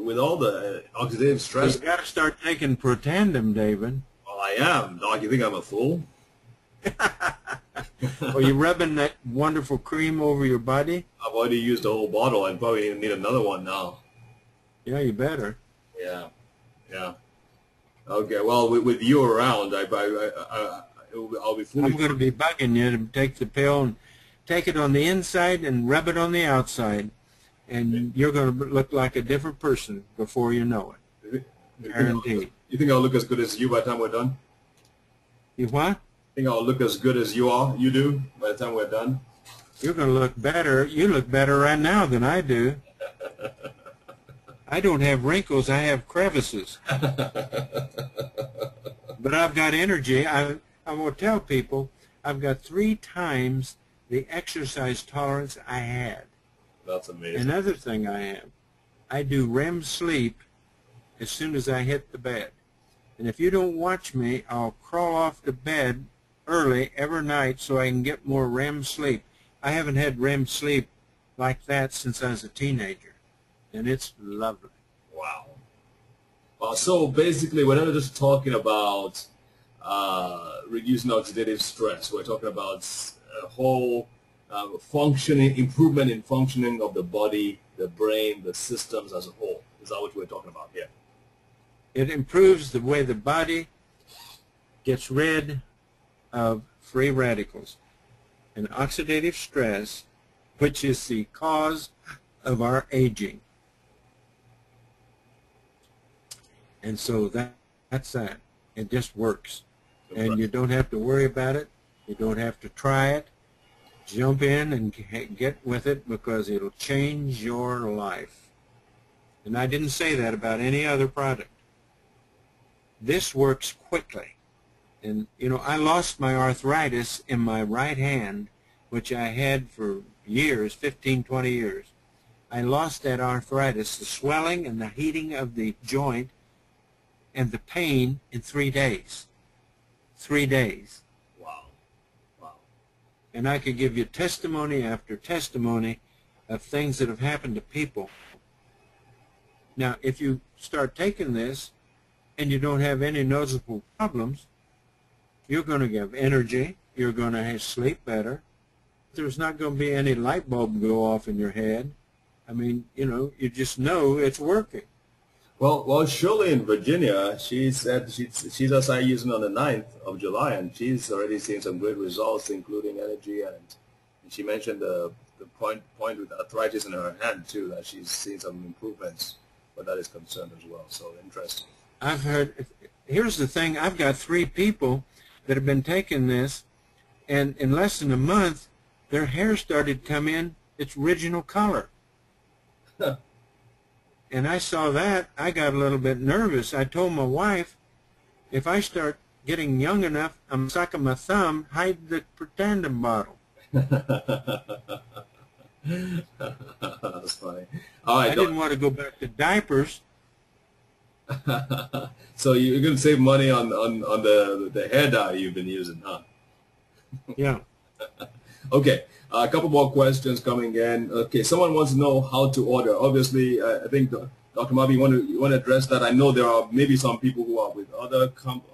With all the oxidative stress. You've got to start taking Protandim, David. Well, I am, Doc. You think I'm a fool? Are you rubbing that wonderful cream over your body? I've already used the whole bottle. I probably need another one now. Yeah, you better. Yeah, yeah. Okay. Well, with you around, I'll be foolish. I'm going to be bugging you to take the pill and take it on the inside and rub it on the outside, and you're going to look like a different person before you know it. Guaranteed. You think I'll look as good as you by the time we're done? You what? Think I'll look as good as you do by the time we're done? You're going to look better. You look better right now than I do. I don't have wrinkles. I have crevices. But I've got energy. I'm going to tell people I've got 3 times the exercise tolerance I had. That's amazing. Another thing I have, I do REM sleep as soon as I hit the bed. And if you don't watch me, I'll crawl off to bed early every night so I can get more REM sleep. I haven't had REM sleep like that since I was a teenager, and it's lovely. Wow. So basically, we're not just talking about reducing oxidative stress. We're talking about a whole functioning, improvement in functioning of the body, the brain, the systems as a whole. Is that what we're talking about here? It improves the way the body gets rid of free radicals and oxidative stress, which is the cause of our aging. And so that's that. It just works. And you don't have to worry about it. You don't have to try it. Jump in and get with it, because it'll change your life. And I didn't say that about any other product. This works quickly. And, you know, I lost my arthritis in my right hand, which I had for years, 15, 20 years. I lost that arthritis, the swelling and the heating of the joint and the pain, in 3 days. 3 days. Wow. Wow. And I could give you testimony after testimony of things that have happened to people. Now, if you start taking this and you don't have any noticeable problems, you're going to have energy, you're going to sleep better. There's not going to be any light bulb go off in your head. I mean, you know, you just know it's working. Well, Shirley in Virginia, she said she just started using on the 9th of July, and she's already seen some good results, including energy, and she mentioned the point with arthritis in her hand too, that she's seen some improvements, but that is concerned as well. So interesting. I've heard. Here's the thing: I've got 3 people that have been taking this, and in less than a month, their hair started to come in its original color. And I saw that, I got a little bit nervous. I told my wife, if I start getting young enough, I'm sucking my thumb, hide the Protandim bottle. That's funny. All right, I didn't want to go back to diapers. So you're going to save money on the hair dye you've been using, huh? Yeah. Okay, a couple more questions coming in. Okay, someone wants to know how to order. Obviously, I think Dr. Marvin, you want to address that. I know there are maybe some people who are with other groups.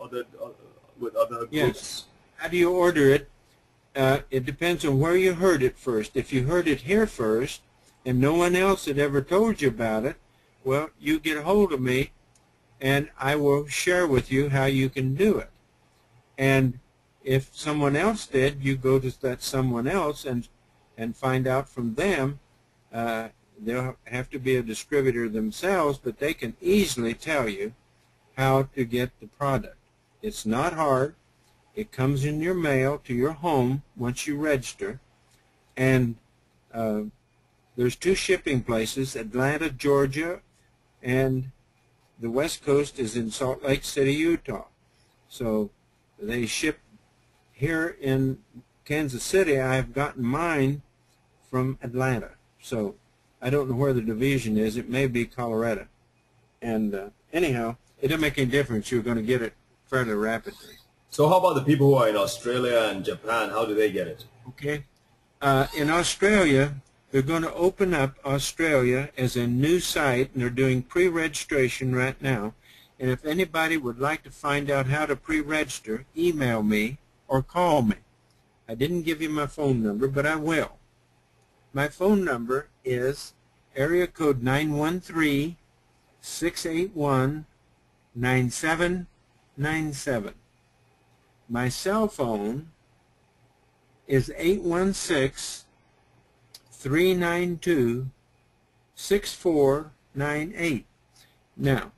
Yes. How do you order it? It depends on where you heard it first. If you heard it here first, and no one else had ever told you about it, well, you get a hold of me, and I will share with you how you can do it. And if someone else did, you go to that someone else and find out from them. They'll have to be a distributor themselves, but they can easily tell you how to get the product. It's not hard. It comes in your mail to your home once you register. And there's 2 shipping places, Atlanta, Georgia, and the West Coast is in Salt Lake City, Utah. So they ship here in Kansas City. I've gotten mine from Atlanta. So I don't know where the division is. It may be Colorado. And anyhow, it doesn't make any difference. You're going to get it fairly rapidly. So how about the people who are in Australia and Japan? How do they get it? Okay. In Australia, they're going to open up Australia as a new site, and they're doing pre-registration right now. And if anybody would like to find out how to pre-register, email me or call me. I didn't give you my phone number, but I will. My phone number is area code 913-681-9797. My cell phone is 816-392-6498. Now,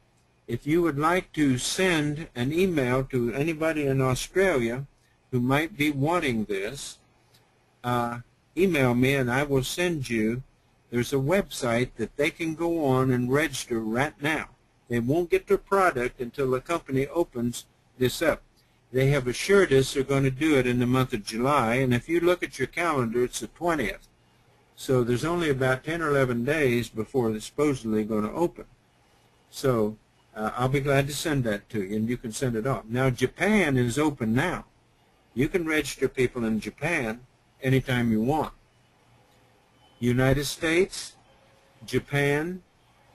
if you would like to send an email to anybody in Australia who might be wanting this, email me and I will send you. There's a website that they can go on and register right now. They won't get their product until the company opens this up. They have assured us they're going to do it in the month of July, and if you look at your calendar, it's the 20th. So there's only about 10 or 11 days before they're supposedly going to open. So I'll be glad to send that to you, and you can send it off. Now, Japan is open now. You can register people in Japan anytime you want. United States, Japan,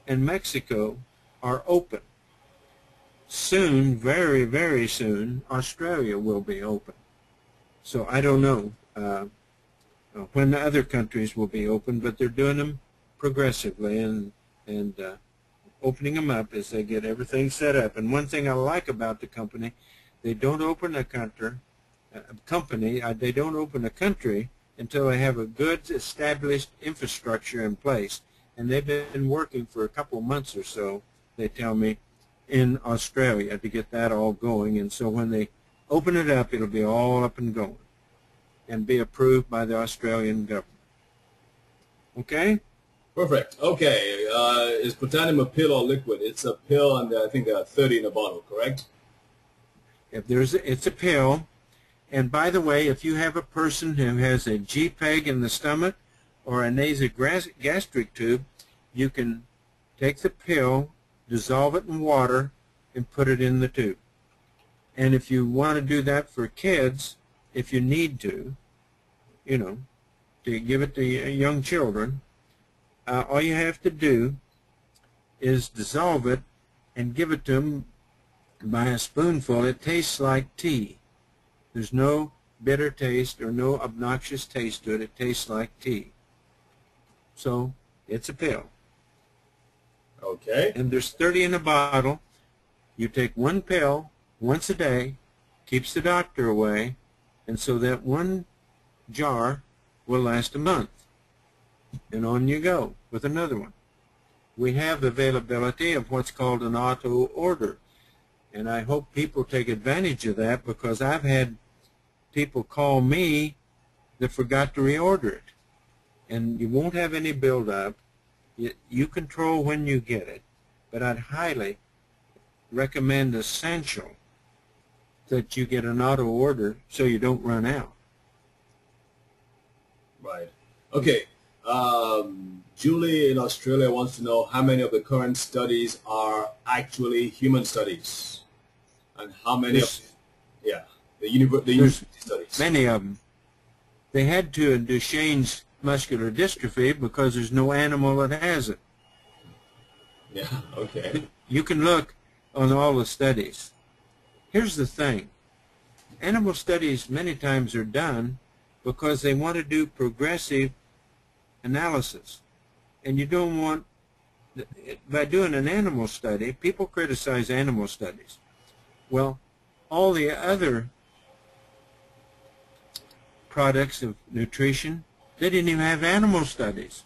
and Mexico are open. Soon, very, very soon, Australia will be open. So I don't know when the other countries will be open, but they're doing them progressively and opening them up as they get everything set up. And one thing I like about the company, they don't open a country until they have a good established infrastructure in place. And they've been working for a couple of months or so, they tell me, in Australia to get that all going. And so when they open it up, it'll be all up and going. and be approved by the Australian government. Okay? Perfect. Okay. Is Protandim a pill or liquid? It's a pill, and I think there are 30 in a bottle, correct? It's a pill. And by the way, if you have a person who has a G-peg in the stomach or a nasogastric tube, you can take the pill, dissolve it in water, and put it in the tube. And if you want to do that for kids, if you need to, you know, to give it to young children, all you have to do is dissolve it and give it to them by a spoonful. It tastes like tea. There's no bitter taste or no obnoxious taste to it. It tastes like tea. So it's a pill. Okay. And there's 30 in a bottle. You take one pill once a day, keeps the doctor away, and so that one jar will last a month. And on you go with another one. We have availability of what's called an auto order. And I hope people take advantage of that, because I've had people call me that forgot to reorder it. And you won't have any build-up. You control when you get it. But I'd highly recommend, essential, that you get an auto order so you don't run out. Right. Okay. Julie in Australia wants to know how many of the current studies are actually human studies, and how many of the university studies. Many of them. They had to in Duchenne's muscular dystrophy because there's no animal that has it. Yeah. Okay. You can look on all the studies. Here's the thing. Animal studies many times are done because they want to do progressive analysis. And you don't want, by doing an animal study, people criticize animal studies. Well, all the other products of nutrition, they didn't even have animal studies.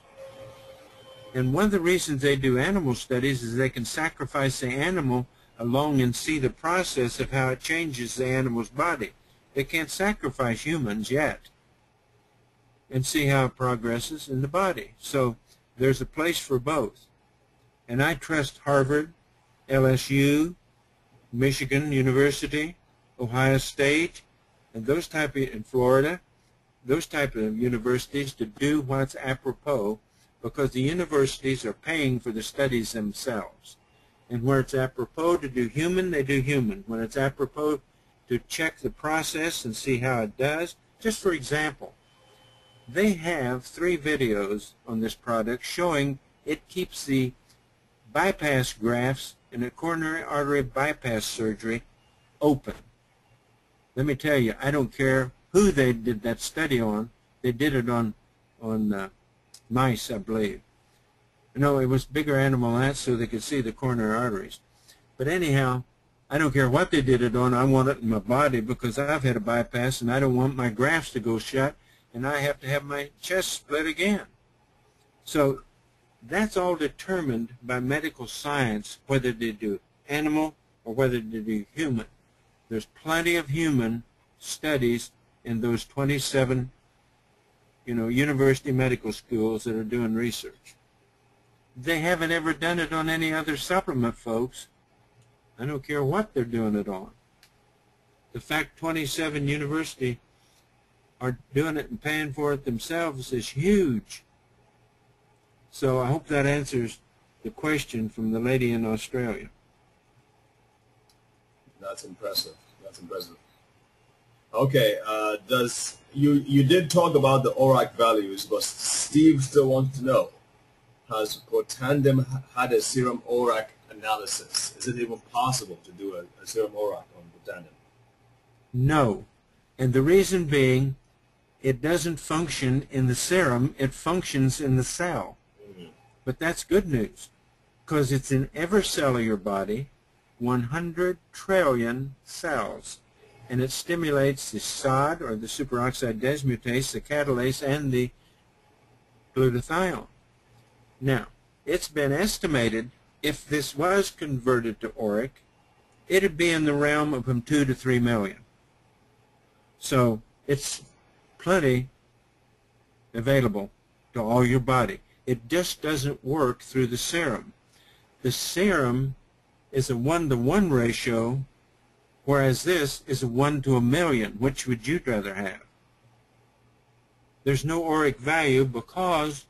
And one of the reasons they do animal studies is they can sacrifice the animal along and see the process of how it changes the animal's body. They can't sacrifice humans yet and see how it progresses in the body. So there's a place for both. And I trust Harvard, LSU, Michigan University, Ohio State, and those type of, in Florida, those type of universities to do what's apropos, because the universities are paying for the studies themselves. And where it's apropos to do human, they do human. When it's apropos to check the process and see how it does, just for example, they have 3 videos on this product showing it keeps the bypass grafts in a coronary artery bypass surgery open. Let me tell you, I don't care who they did that study on. They did it on mice, I believe. No, it was bigger animal than that so they could see the coronary arteries. But anyhow, I don't care what they did it on. I want it in my body because I've had a bypass and I don't want my grafts to go shut and I have to have my chest split again. So that's all determined by medical science, whether they do animal or whether they do human. There's plenty of human studies in those 27, university medical schools that are doing research. They haven't ever done it on any other supplement, folks. I don't care what they're doing it on. The fact 27 universities are doing it and paying for it themselves is huge. So I hope that answers the question from the lady in Australia. That's impressive. That's impressive. Okay, you did talk about the ORAC values, but Steve still wants to know, has Protandim had a serum ORAC analysis? Is it even possible to do a serum ORAC on Protandim? No. And the reason being, it doesn't function in the serum, it functions in the cell. But that's good news, because it's in every cell of your body, 100 trillion cells, and it stimulates the SOD, or the superoxide dismutase, the catalase, and the glutathione. Now, it's been estimated if this was converted to ORAC, it'd be in the realm of from 2 to 3 million. So it's plenty available to all your body. It just doesn't work through the serum. The serum is a 1-to-1 ratio, whereas this is a 1 to 1,000,000. Which would you rather have? There's no auric value because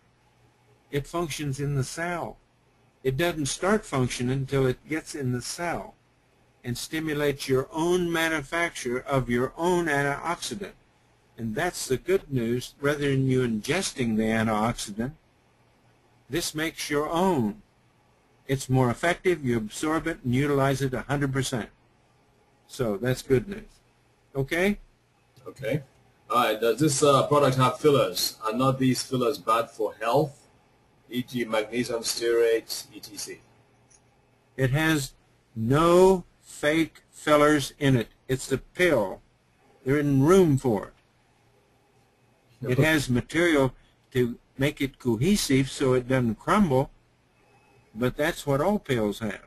it functions in the cell. It doesn't start functioning until it gets in the cell and stimulates your own manufacture of your own antioxidant. And that's the good news. Rather than you ingesting the antioxidant, this makes your own. It's more effective. You absorb it and utilize it 100%. So that's good news. Okay? Okay. All right. Does this product have fillers? Are not these fillers bad for health, e.g. magnesium stearates, etc.? It has no fake fillers in it. It's the pill. There isn't room for it. It has material to make it cohesive so it doesn't crumble, but that's what all pills have.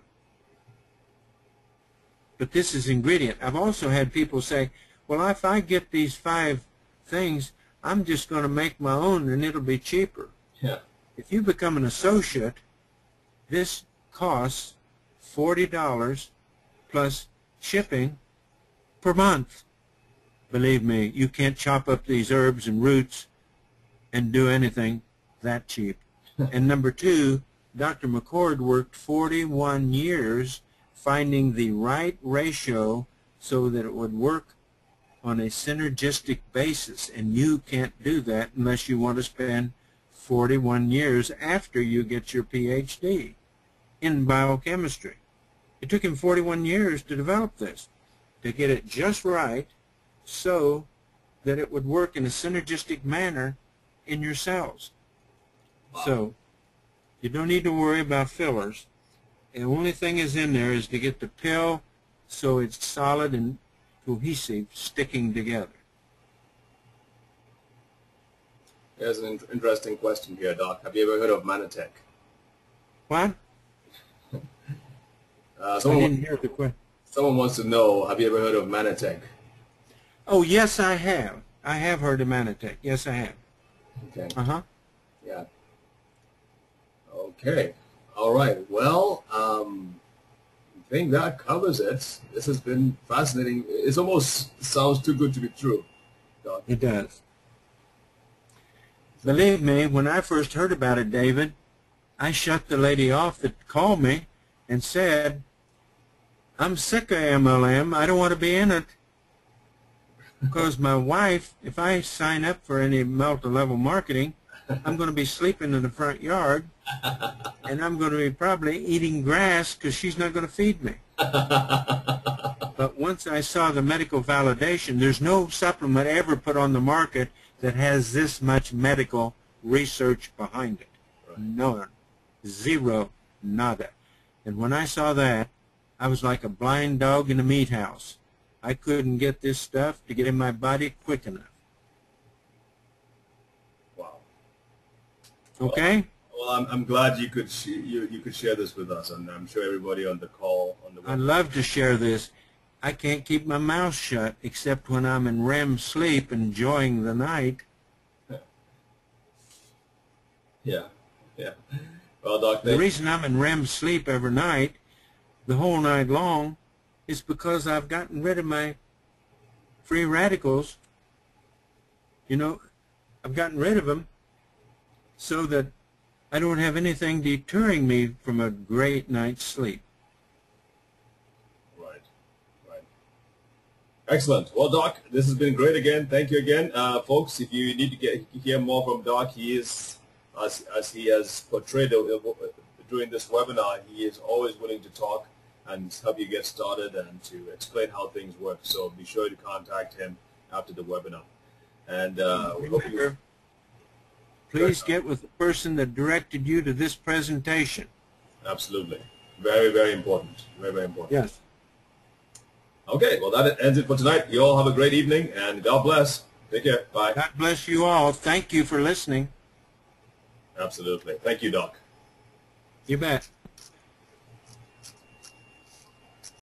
But this is ingredient. I've also had people say, well, if I get these 5 things, I'm just going to make my own and it'll be cheaper. Yeah. If you become an associate, this costs $40 plus shipping per month. Believe me, you can't chop up these herbs and roots and do anything that cheap. And number 2, Dr. McCord worked 41 years finding the right ratio so that it would work on a synergistic basis, and you can't do that unless you want to spend 41 years after you get your PhD in biochemistry. It took him 41 years to develop this, to get it just right so that it would work in a synergistic manner in your cells. So you don't need to worry about fillers. The only thing is in there is to get the pill so it's solid and cohesive, sticking together. There's an interesting question here, Doc. Have you ever heard of Manatech? What? I didn't hear the question. Someone wants to know, have you ever heard of Manatech? Oh, yes, I have. I have heard of Manatech. Yes, I have. Okay. Uh-huh. Yeah. Okay. All right. Well, I think that covers it. This has been fascinating. It almost sounds too good to be true, Doc. It does. Believe me, when I first heard about it, David, I shut the lady off that called me and said, I'm sick of MLM. I don't want to be in it. Because my wife, if I sign up for any multi-level marketing, I'm going to be sleeping in the front yard, and I'm going to be probably eating grass because she's not going to feed me. But once I saw the medical validation, there's no supplement ever put on the market that has this much medical research behind it. Right. None. Zero. Nada. And when I saw that, I was like a blind dog in a meat house. I couldn't get this stuff to get in my body quick enough. Wow. Okay? Well, I'm glad you could you could share this with us, and I'm sure everybody on the call on the. I'd love to share this. I can't keep my mouth shut except when I'm in REM sleep enjoying the night. Yeah, yeah. Well, Doc, the reason I'm in REM sleep every night, the whole night long, is because I've gotten rid of my free radicals. You know, I've gotten rid of them so that I don't have anything deterring me from a great night's sleep. Right, right. Excellent. Well, Doc, this has been great again. Thank you again. Folks, if you need to hear more from Doc, he is, as he has portrayed during this webinar, he is always willing to talk and help you get started and to explain how things work. So be sure to contact him after the webinar. And we hope you... Please get with the person that directed you to this presentation. Absolutely. Very, very important. Very, very important. Yes. Okay, well, that ends it for tonight. You all have a great evening, and God bless. Take care. Bye. God bless you all. Thank you for listening. Absolutely. Thank you, Doc. You bet.